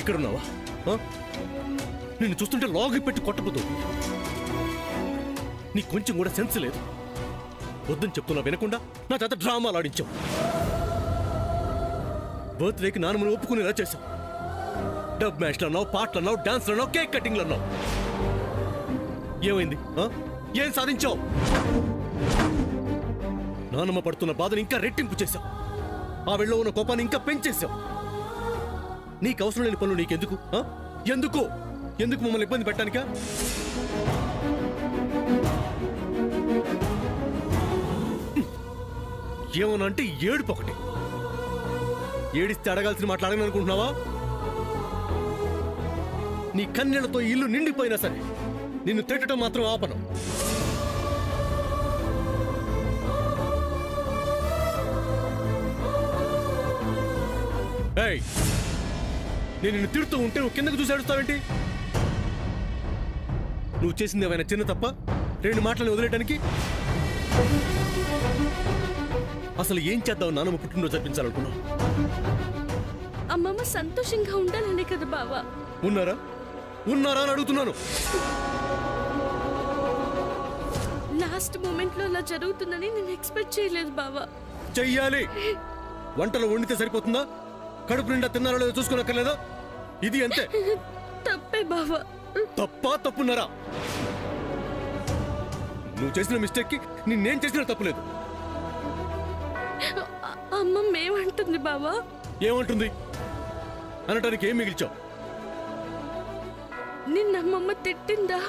ఇక్కడున్నావా? నిన్ను చూస్తుంటే లాగి పెట్టి కొట్టబోతు. నీకు కొంచెం కూడా సెన్స్ లేదు. వద్దని చెప్తున్నా వినకుండా నా చేత డ్రామాలు ఆడించావు. బర్త్డేకి నాన్నమ్మను ఒప్పుకునేలా చేశావు. డబ్ మ్యాచ్లు అన్నావు, పాటలు అన్నావు, డాన్స్లు అన్నావు, కేక్ కటింగ్లు అన్నావు. ఏమైంది? ఏం సాధించావు? నానమ్మ పడుతున్న బాధను ఇంకా రెట్టింపు చేశావు. ఆ వెళ్ళలో ఉన్న కోపాన్ని ఇంకా పెంచేశావు. నీకు అవసరం లేని పనులు నీకెందుకు? ఎందుకు ఎందుకు మమ్మల్ని ఇబ్బంది పెట్టడానికా? ఏమన్నా అంటే ఏడుపు ఒకటి. ఏడిస్తే అడగాల్సిన మాట అడగననుకుంటున్నావా? నీ కన్నెలతో ఇల్లు నిండిపోయినా సరే నిన్ను తిట్టడం మాత్రం ఆపను. నేను నిన్ను తిడుతూ ఉంటే నువ్వు కిందకు చూసి ఏడుస్తావేంటి? నువ్వు చేసింది ఏమైనా చిన్న తప్ప 2 మాటలను వదిలేయడానికి? అసలు ఏం చేద్దావు? నాన్నమ్మ పుట్టినరోజు జరిపించాలనుకున్నావు. అమ్మమ్మ సంతోషంగా ఉండాలనే కదా బావా. ఉన్నారా అని అడుగుతున్నాను. లాస్ట్ మూమెంట్ లో అలా జరుగుతుందని నేను ఎక్స్పెక్ట్ చేయలేదు బావా. చెయ్యాలి. వంటలు వండితే సరిపోతుందా? కడుపు నిండా తిన్నారో లేదో చూసుకోనక్కర్లేదా? ఇది అంతే. తప్పే బావా. తప్పున్నారా? నువ్వు చేసిన మిస్టేక్ కి నిన్నేం చేసినా తప్పులేదు. అమ్మమ్మ ఏమంటుంది బావా? ఏమంటుంది అనటానికి ఏం మిగిల్చావు? నిన్నమ్మమ్మ తిట్టిందా?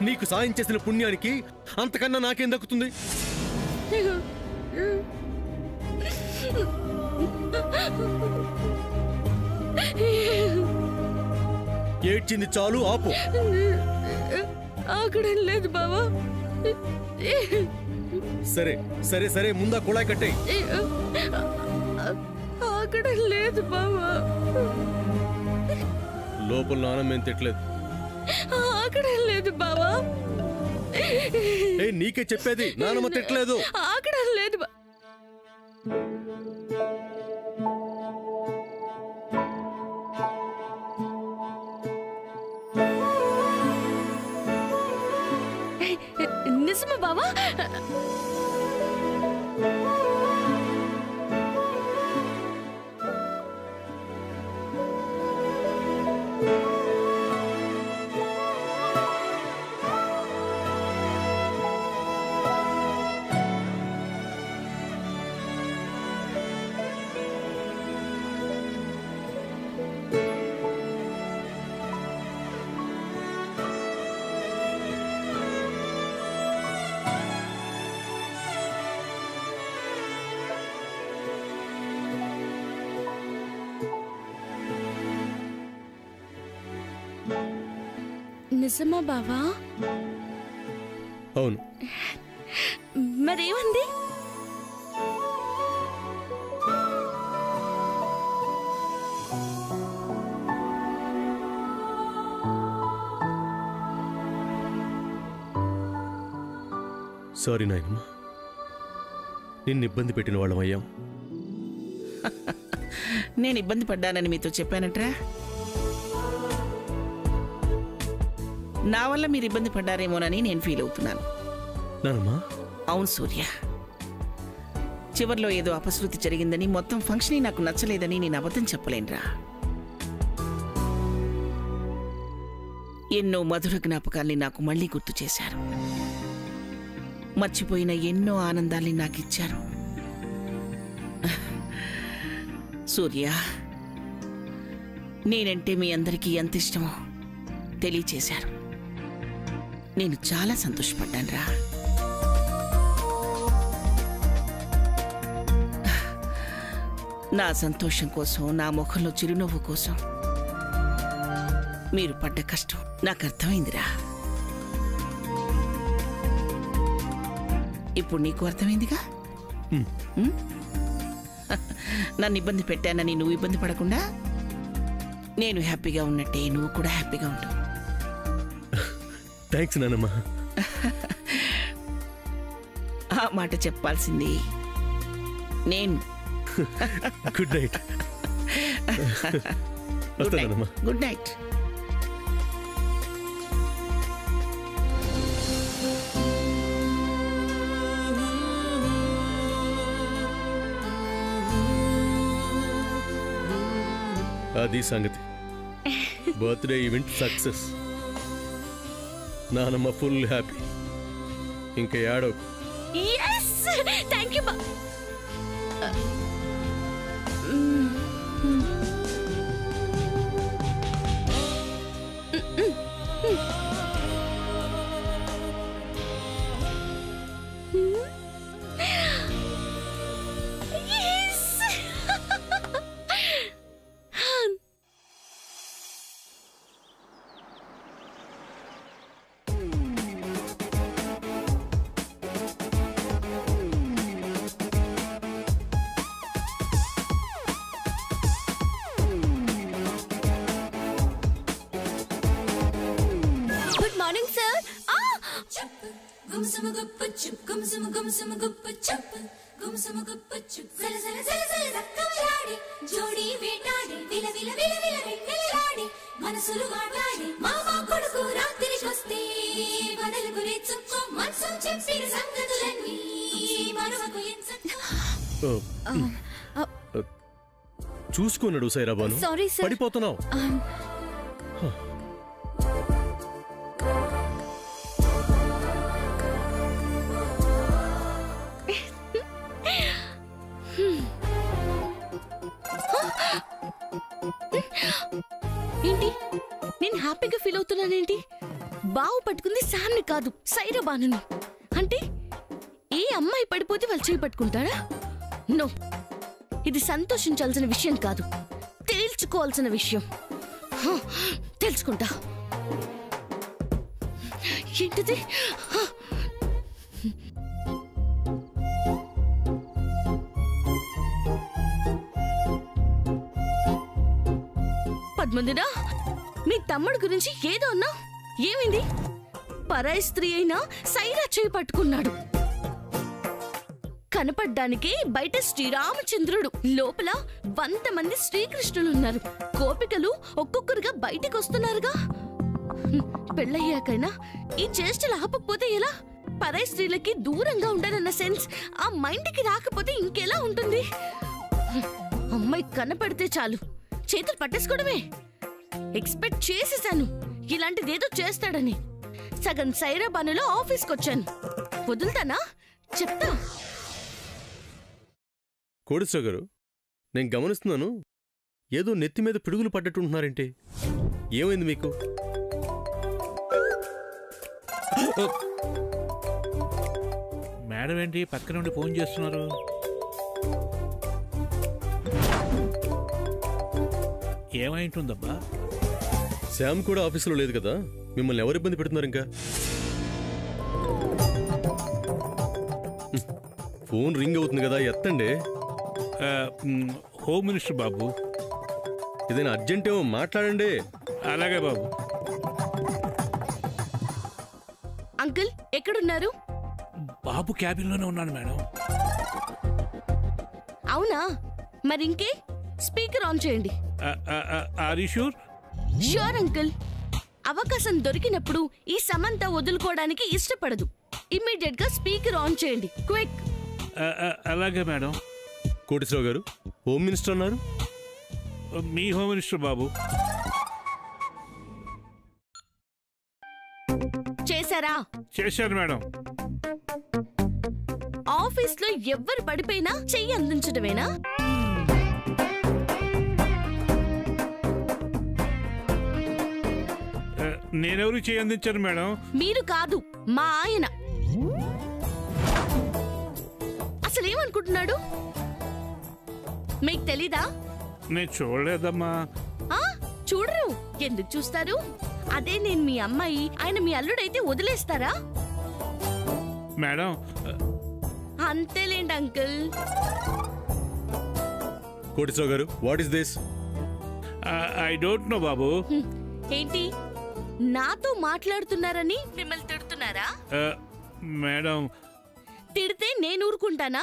నీకు సాయం చేసిన పుణ్యానికి అంతకన్నా నాకేం దక్కుతుంది? ఏడ్చింది చాలు, ఆపు. ఆగడం లేదు బావా. సరే సరే సరే, ముందా కుళాయి కట్టే. ఆగడం లేదు బావా. లోపల నాన్నమేం తిట్టలేదు. ఆగడం లేదు బావా. నీకే చెప్పేది, నాన్నమ్మ తిట్టలేదు. ఆగడం లేదు. నిజమా బావా? నిజమా బావా? అవును. మరేమంది? సారీ నాయనమ్మ, నిన్ను ఇబ్బంది పెట్టిన వాళ్ళమయ్యాం. నేను ఇబ్బంది పడ్డానని మీతో చెప్పానట్రా? నా వల్ల మీరు ఇబ్బంది పడ్డారేమోనని నేను ఫీల్ అవుతున్నాను. అవును సూర్య, చివర్లో ఏదో అపశృతి జరిగిందని, మొత్తం ఫంక్షన్ నాకు నచ్చలేదని నేను అబద్ధం చెప్పలేనురా. ఎన్నో మధుర జ్ఞాపకాల్ని నాకు మళ్ళీ గుర్తు చేశారు. మర్చిపోయిన ఎన్నో ఆనందాల్ని నాకిచ్చారు. సూర్య, నేనంటే మీ అందరికీ ఎంత ఇష్టమో తెలియచేశారు. నేను చాలా సంతోషపడ్డానురా. నా సంతోషం కోసం, నా ముఖంలో చిరునవ్వు కోసం మీరు పడ్డ కష్టం నాకు అర్థమైందిరా. ఇప్పుడు నీకు అర్థమైందిగా? నన్ను ఇబ్బంది పెట్టానని నువ్వు ఇబ్బంది పడకుండా నేను హ్యాపీగా ఉన్నట్టే నువ్వు కూడా హ్యాపీగా ఉంటావు. థాంక్స్ నానమ్మ. ఆ మాట చెప్పాల్సింది నేను. Good night. వస్తానమ్మా. Good night. అది సంగతి. Birthday event success. నానమ్మ ఫుల్ హ్యాపీ. ఇంకా ఏడో. yes thank you చూసుకున్నాడు సైరాబాను. పడిపోతున్నావు. ఏంటి నేను హ్యాపీగా ఫీల్ అవుతున్నానేంటి? బావు పట్టుకుంది శామ్ని కాదు, సైరాబానుని. అంటే ఏ అమ్మాయి పడిపోతే వాళ్ళు చేయి పట్టుకుంటారా? నో, ఇది సంతోషించాల్సిన విషయం కాదు, తేల్చుకోవాల్సిన విషయం. తెలుసుకుంటా. ఏంటిది? పద్మందినా, మీ తమ్ముడు గురించి ఏదో అన్నా, ఏమైంది? పరాయి స్త్రీ అయినా సైరా చేయి పట్టుకున్నాడు. కనపడ్డానికి బయట శ్రీరామచంద్రుడు, లోపల 100 మంది శ్రీకృష్ణులున్నారు. గోపికలు ఒక్కొక్కరుగా బయటికి వస్తున్నారుగా. పెళ్ళయ్యాకైనా ఈ చేష్టలు ఆపకపోతే ఎలా? పరాయి స్త్రీలకి దూరంగా ఉండాలన్న సెన్స్ ఆ మైండ్కి రాకపోతే ఇంకెలా ఉంటుంది? అమ్మాయి కనపడితే చాలు చేతులు పట్టేసుకోవడమే. ఎక్స్పెక్ట్ చేసేసాను ఇలాంటిదేదో చేస్తాడని. సగం సైరాబానులో ఆఫీస్కి వచ్చాను. వదులుతానా? చెప్తా. కోడిశ్వర గారు, నేను గమనిస్తున్నాను, ఏదో నెత్తి మీద పిడుగులు పడ్డట్టుంటున్నారేంటి? ఏమైంది మీకు? మేడం ఏంటి పక్క నుండి ఫోన్ చేస్తున్నారు? ఏమైంటుందబ్బా? శ్యామ్ కూడా ఆఫీసులో లేదు కదా, మిమ్మల్ని ఎవరు ఇబ్బంది పెడుతున్నారు? ఇంకా ఫోన్ రింగ్ అవుతుంది కదా, ఎత్తండి. హోమ్ మినిస్టర్ బాబు. ఏదైనా అర్జెంట్ ఏమో మాట్లాడండి. అలాగే బాబు. అంకుల్ ఎక్కడున్నారు? బాబు క్యాబిన్లోనే ఉన్నాను మేడం. అవునా? మరి ఇంకే, స్పీకర్ ఆన్ చేయండి. Are you sure? Sure uncle. అవకాశం దొరికినప్పుడు ఈ సమంత వదులుకోవడానికి ఇష్టపడదు. ఇమ్మీడియట్ గా స్పీకర్ ఆన్ చేయండి, క్విక్. అలాగే మేడం. కోటేశ్వర గారు, హోమ్ మినిస్టర్ అన్నారు? మీ హోమ్ మినిస్టర్ బాబు. చేశారా? చేశాను మేడం. ఆఫీస్ లో ఎవ్వరు పడిపోయినా చెయ్యి అందించడమేనా? నేనెవరు చెయ్యి అందించాను మేడం? మీరు కాదు, మా ఆయన. అసలు ఏమనుకుంటున్నాడు? మీకు తెలీదా? నేను చూడలేదమ్మా. చూడరు, ఎందుకు చూస్తారు? అదే నేను మీ అమ్మాయి, ఆయన మీ అల్లుడైతే వదిలేస్తారా? మేడం అంతేలేండి అంకుల్. కోటేశ్వర గారు, what is this? I don't know బాబు. ఏంటి, నాతో మాట్లాడుతున్నారని మిమ్మల్ని తిడుతున్నారా? మేడం, తిడితే నేను ఊరుకుంటానా?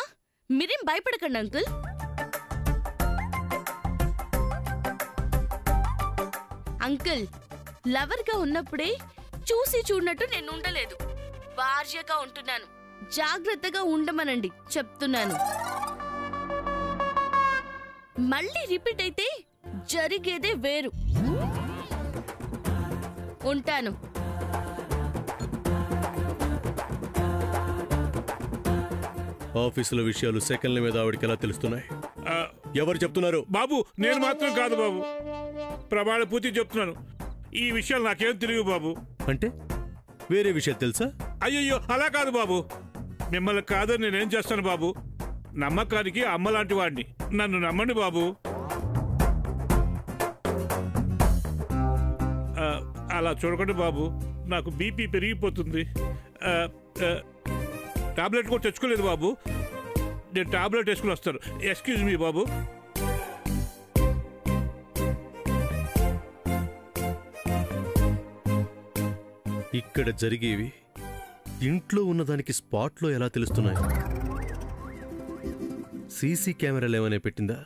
మీరేం భయపడకండి అంకుల్. అంకుల్ లవర్గా ఉన్నప్పుడే చూసి చూడనట్టు నేను ఉండలేదు. భార్యగా ఉంటున్నాను. జాగ్రత్తగా ఉండమనండి చెప్తున్నాను. మళ్ళీ రిపీట్ అయితే జరిగేదే వేరు. ఉంటాను. ఆఫీసుల విషయాలు సెకండ్ల మీద ఆవిడకి ఎలా తెలుస్తున్నాయి? ఎవరు చెప్తున్నారు? బాబు నేను మాత్రం కాదు బాబు, ప్రమాణ పూర్తి చెప్తున్నాను. ఈ విషయాలు నాకేం తెలియదు బాబు. అంటే వేరే విషయం తెలుసా? అయ్యయ్యో అలా కాదు బాబు, మిమ్మల్ని కాదని నేనేం చేస్తాను బాబు. నమ్మకానికి అమ్మ లాంటి వాడిని, నన్ను నమ్మండి బాబు. అలా చూడకండి బాబు, నాకు బీపీ పెరిగిపోతుంది. టాబ్లెట్ కూడా తెచ్చుకోలేదు బాబు, నేను టాబ్లెట్ వేసుకుని వస్తాను. ఎక్స్క్యూజ్ మీ బాబు. ఇక్కడ జరిగేవి ఇంట్లో ఉన్నదానికి స్పాట్లో ఎలా తెలుస్తున్నాయి? సీసీ కెమెరాలు ఏమైనా పెట్టిందా?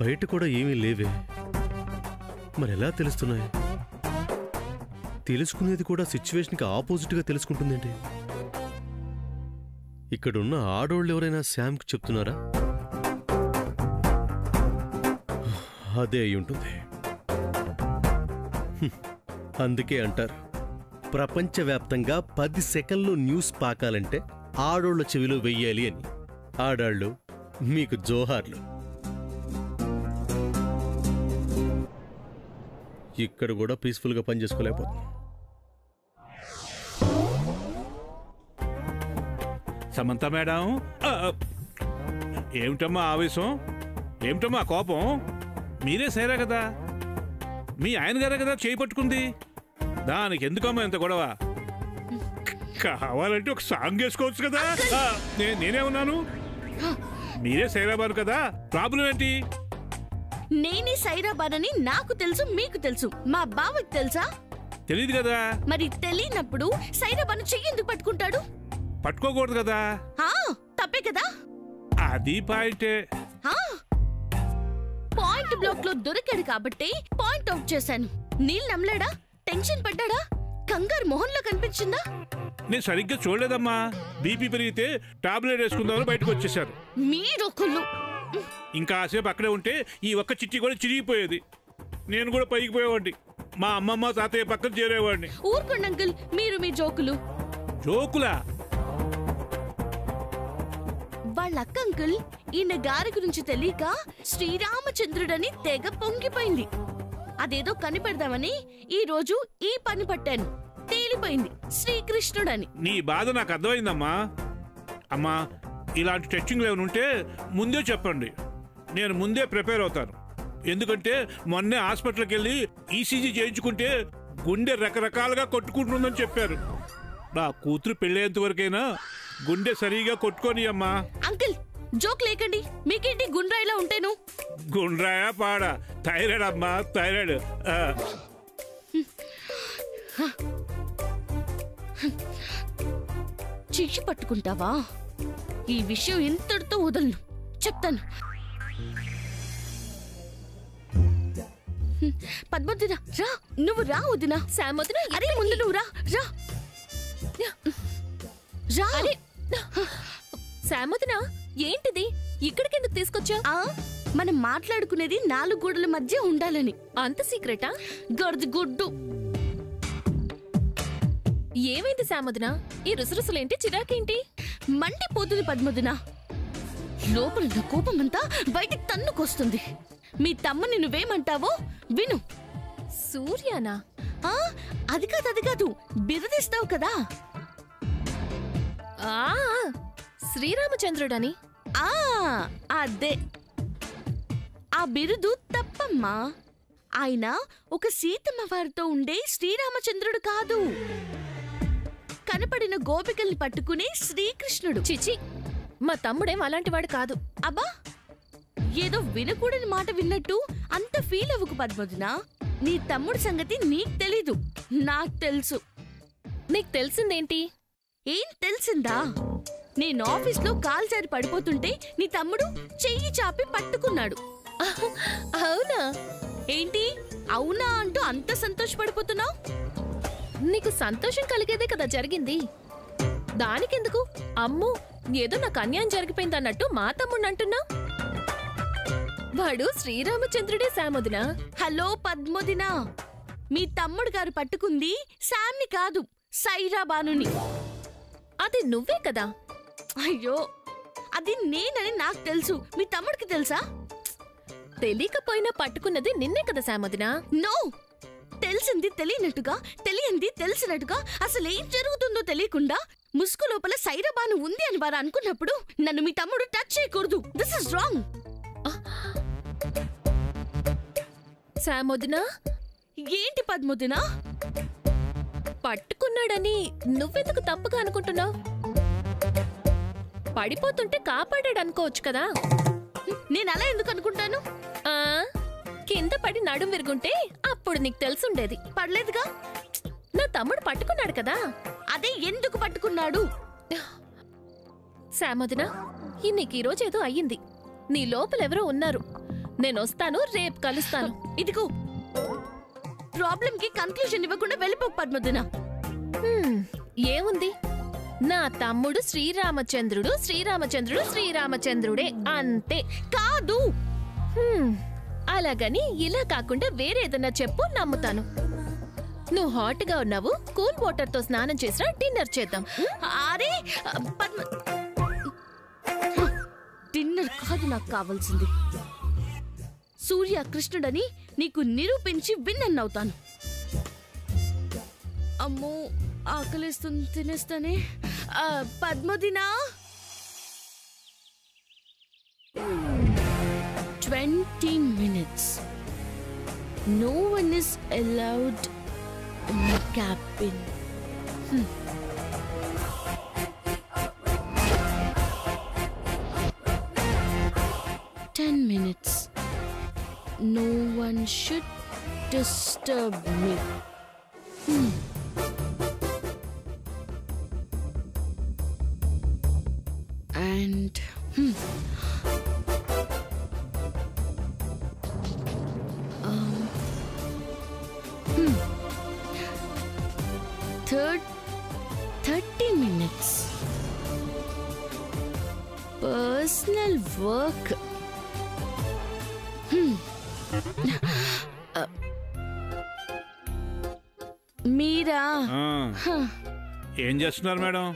బయట కూడా ఏమీ లేవే, మరి ఎలా తెలుస్తున్నాయి? తెలుసుకునేది కూడా సిచ్యువేషన్కి ఆపోజిట్గా తెలుసుకుంటుందేంటి? ఇక్కడున్న ఆడోళ్ళు ఎవరైనా శామ్కి చెప్తున్నారా? అదే అయి ఉంటుంది. అందుకే అంటారు, ప్రపంచవ్యాప్తంగా 10 సెకండ్లు న్యూస్ పాకాలంటే ఆడోళ్ల చెవిలో వెయ్యాలి అని. ఆడాళ్ళు మీకు జోహార్లు. ఇక్కడ కూడా పీస్ఫుల్గా పనిచేసుకోలేకపోతున్నాం. సమంత మేడం, ఏమిటమ్మా ఆవేశం, ఏమిటమ్మా కోపం? మీరే సైరా కదా, మీ ఆయన గారే కదా చేయి పట్టుకుంది, దానికి ఎందుకమ్మా ఎంత గొడవ? కావాలంటే ఒక సాంగ్ వేసుకోవచ్చు కదా. నేనే ఉన్నాను, మీరే సైరాబాను కదా, ప్రాబ్లం ఏంటి? నేనే సైరాబాన్ అని నాకు తెలుసు, మీకు తెలుసు, మా బావకి తెలుసా? తెలియదు కదా. మరి తెలియనప్పుడు సైరాబాను చెయ్యి ఎందుకు పట్టుకుంటాడు? పట్టుకోకూడదు కదా. తప్పే కదా. అది పాయింటే. పాయింట్ బ్లాక్ లో దొరికాడు కాబట్టి పాయింట్ అవుట్ చేశాను. నీళ్ళు నమ్మలేడా? టెన్షన్ పడ్డాడా? కంగారు మొహంలో కనిపించిందా? నేను సరిగ్గా చూడలేదమ్మా, బీపీ పెరిగితే టాబ్లెట్ వేసుకుందామని బయటకు వచ్చేసారు. మీరొకళ్ళు ఇంకా ఆసేపు అక్కడే ఉంటే ఈ ఒక్క చిట్టి కూడా చిరిగిపోయేది, నేను కూడా పైకి పోయేవాడిని, మా అమ్మమ్మ తాతయ్య పక్కన చేరేవాడిని. ఊరుకోండి అంకుల్, మీరు మీ జోకులు. జోకులా? వాళ్ళ అక్క అంకుల్ ఈయన గారి గురించి తెలియక శ్రీరామచంద్రుడని తెగ పొంగిపోయింది. అదేదో కనిపెడదామని ఈ రోజు ఈ పని పట్టాను. తేలిపోయింది శ్రీకృష్ణుడని. నీ బాధ నాకు అర్థమైందమ్మా. అమ్మా, ఇలాంటి టెస్టింగ్లు ఏమైనా ఉంటే ముందే చెప్పండి, నేను ముందే ప్రిపేర్ అవుతాను. ఎందుకంటే మొన్నే హాస్పిటల్కి వెళ్ళి ఈసీజీ చేయించుకుంటే గుండె రకరకాలుగా కొట్టుకుంటుందని చెప్పారు. నా కూతురు పెళ్ళేంత వరకైనా గుండె సరిగా కొట్టుకొని అమ్మా. అంకుల్ జోక్ లేకండి, మీకేంటి గుండ్రాయిలా ఉంటాను? గుండ్రాయా పాడా? థైరాయిడ్ అమ్మా, థైరాయిడ్. చెయ్యి పట్టుకుంటావా? ఈ విషయం ఇంతటితో వదలను, చెప్తాను. పద్మవతినా రా, నువ్వు రా. వదినా సామొదినా, అరే ముందు నువ్వు రా. రా రా. సామొదినా, ఏంటిది? ఇక్కడికెందుకు తీసుకొచ్చా? మనం మాట్లాడుకునేది 4 గోడల మధ్య ఉండాలని. అంత సీక్రెటా? గర్ది గుడ్డు. ఏమైంది సామొదినా? ఈ రుసరుసలేంటి, చిరాకేంటి? మండిపోతుంది పద్మవతినా. లోపల నా కోపమంతా బయటికి తన్నుకొస్తుంది. మీ తమ్ముని నువ్వేమంటావో విను. సూర్యానా? అది కాదు, బిరుదిస్తావు కదా. శ్రీరామచంద్రుడని. అదే. ఆ బిరుదు తప్పమ్మా. ఆయన ఒక సీతమ్మ వారితో ఉండే శ్రీరామచంద్రుడు కాదు, కనపడిన గోపికల్ని పట్టుకునే శ్రీకృష్ణుడు. చిచి, మా తమ్ముడేం అలాంటివాడు కాదు. అబ్బా, ఏదో వినకూడని మాట విన్నట్టు అంత ఫీల్ అవ్వకు పద్మవతినా. నీ తమ్ముడి సంగతి నీకు తెలీదు, నాకు తెలుసు. నీకు తెలిసిందేంటి? ఏం తెలిసిందా? నేను ఆఫీస్లో కాలు జారి పడిపోతుంటే నీ తమ్ముడు చెయ్యి చాపి పట్టుకున్నాడు. అవునా? ఏంటి అవునా అంటూ అంత సంతోషపడిపోతున్నావు? నీకు సంతోషం కలిగేదే కదా జరిగింది. దానికెందుకు అమ్మో ఏదో నాకు అన్యాయం జరిగిపోయింది అన్నట్టు మా తమ్ముడిని అంటున్నావు? వాడు శ్రీరామచంద్రుడే శామోదినా. హలో పద్మోదినా, మీ తమ్ముడు గారు పట్టుకుంది శామ్ని కాదు, సైరా బానుని. అది నువ్వే కదా. అయ్యో, అది నేనని నాకు తెలుసు, మీ తమ్ముడికి తెలుసా? తెలియకపోయినా పట్టుకున్నది నిన్నే కదా శామోదినా. నో, తెలిసింది తెలియనట్టుగా, తెలియంది తెలిసినట్టుగా, అసలు ఏం జరుగుతుందో తెలియకుండా ముసుగు లోపల సైరాబాను ఉంది అని వారు అనుకున్నప్పుడు నన్ను మీ తమ్ముడు టచ్ చేయకూడదు. This is wrong. శామోదినా, ఏంటి పద్మోదినా? పట్టుకున్నాడని నువ్వెందుకు తప్పుగా అనుకుంటున్నావు? పడిపోతుంటే కాపాడాడు అనుకోవచ్చు కదా. నేను అలా ఎందుకు అనుకుంటాను? ఆ కింద పడి నడుం విరుగుంటే అప్పుడు నీకు తెలుసుండేది. పడలేదుగా. నా తమ్ముడు పట్టుకున్నాడు కదా. అదే ఎందుకు పట్టుకున్నాడు? శామోదినా, నీకు ఈరోజు ఏదో అయ్యింది. నీ లోపలెవరో ఉన్నారు. నేనొస్తాను, రేపు కలుస్తాను. ఇదిగో, ప్రాబ్లం కి కన్క్లూజన్ ఇవ్వకుండా వెళ్ళిపో పద్మోదినా. ఏముంది, నా తమ్ముడు శ్రీరామచంద్రుడు, శ్రీరామచంద్రుడు శ్రీరామచంద్రుడే అంతే. కాదు. అలాగని ఇలా కాకుండా వేరేదన్నా చెప్పు, నమ్ముతాను. నువ్వు హాట్ గా ఉన్నావు, కూల్ వాటర్ తో స్నానం చేసినా డిన్నర్ చేద్దాం. అరే డిన్నర్ కాదు నాకు కావాల్సింది. సూర్య కృష్ణుడని నీకు నిరూపించి విన్ అవుతాను. అమ్మో, ఆకలిస్తుంది, తినేస్తానే. పద్మోదినా, 20 minutes. No one is allowed in the cabin. 10 minutes. No one should disturb me. And 30 minutes. Personal work. మీరా? ఏం చేస్తున్నారు మేడం?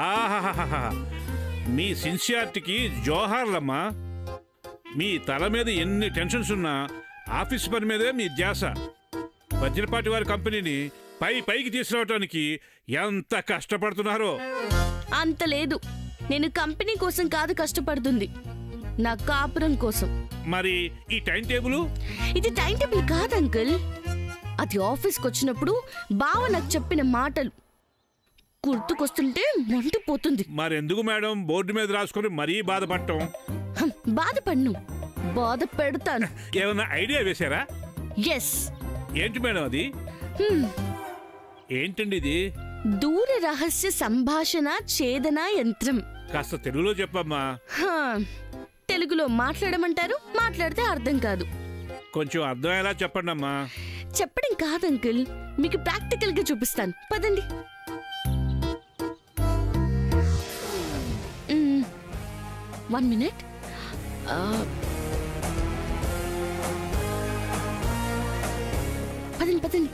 ఆహాహాహా, మీ సిన్సియారిటీకి జోహార్లమ్మా. మీ తల మీద ఎన్ని టెన్షన్స్ ఉన్నా ఆఫీస్ పని మీదే మీ ధ్యాస. వజ్రపాటి వారి కంపెనీని పైకి తీసుకురావడానికి ఎంత కష్టపడుతున్నారో. అంత లేదు, నేను కంపెనీ కోసం కాదు కష్టపడుతుంది, నా కాపురం కోసం. మరి ఈ టైం టేబుల్? ఇది టైం టేబుల్ కాదు అంకుల్, అది ఆఫీస్కి వచ్చినప్పుడు బావ నాకు చెప్పిన మాటలు గుర్తుకొస్తుంటే మండిపోతుంది. మరెందుకు మేడం బోర్డు మీద రాసుకొని మరీ బాధపడటం? బాధపడ్ను, బాధ పెడతాను. ఏమన్నా ఐడియా వేశారా? ఎస్. ఏంటి మేడం అది? ఏంటండి ఇది? దూర రహస్య సంభాషణ ఛేదన యంత్రం. కాస్త తెలుగులో చెప్పమ్మా. తెలుగులో మాట్లాడమంటారు, మాట్లాడితే అర్థం కాదు. కొంచెం అర్థమయ్యేలా చెప్పండి అమ్మా. చెప్పడం కాదు అంకుల్, మీకు ప్రాక్టికల్ గా చూపిస్తాను, పదండి. 1 minute. పదండి.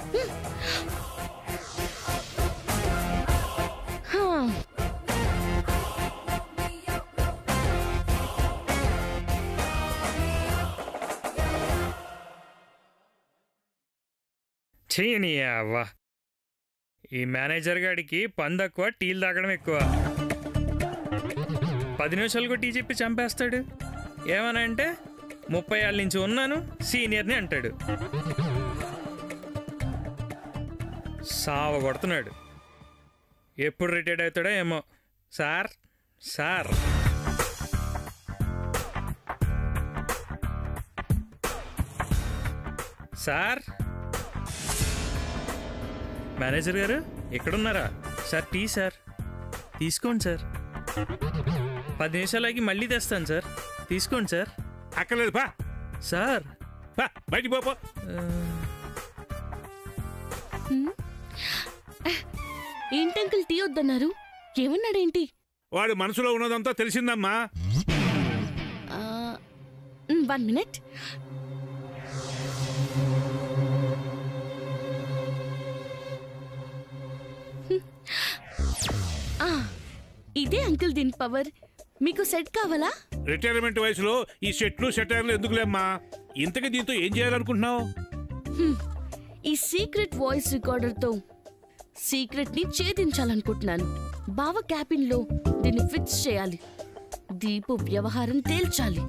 అవ్వా, ఈ మేనేజర్ గాడికి పని తక్కువ, టీలు తాగడం ఎక్కువ. 10 నిమిషాలకు టీ చెప్పి చంపేస్తాడు. ఏమనంటే 30 ఏళ్ళ నుంచి ఉన్నాను, సీనియర్ని అంటాడు. సావ కొడుతున్నాడు. ఎప్పుడు రిటైర్డ్ అవుతాడో ఏమో. సార్ సార్ సార్ మేనేజర్ గారు ఎక్కడున్నారా? సార్ టీ సార్, తీసుకోండి సార్. 10 నిమిషాలకి మళ్ళీ తెస్తాను సార్, తీసుకోండి సార్. అక్కర్లేదు పా సార్ పా బయటికి పోపో. ఏంటంకుల్ టీ వద్దన్నారు? ఏమన్నాడేంటి? వాడు మనసులో ఉన్నదంతా తెలిసిందమ్మా. 1 minute. ఇదే అంకుల్ దీని పవర్. మీకు సెట్ కావాలా? రిటైర్మెంట్ వయసులో ఈ సెట్లు సెటైర్లు ఎందుకులేమ్మా? ఇంతకీ దీంతో ఏం చేయాలనుకుంటున్నావు? ఈ సీక్రెట్ వాయిస్ రికార్డర్తో సీక్రెట్ ని ఛేదించాలనుకుంటున్నాను. బావ క్యాబిన్ లో దీన్ని ఫిక్స్ చేయాలి. దీపు వ్యవహారం తేల్చాలి.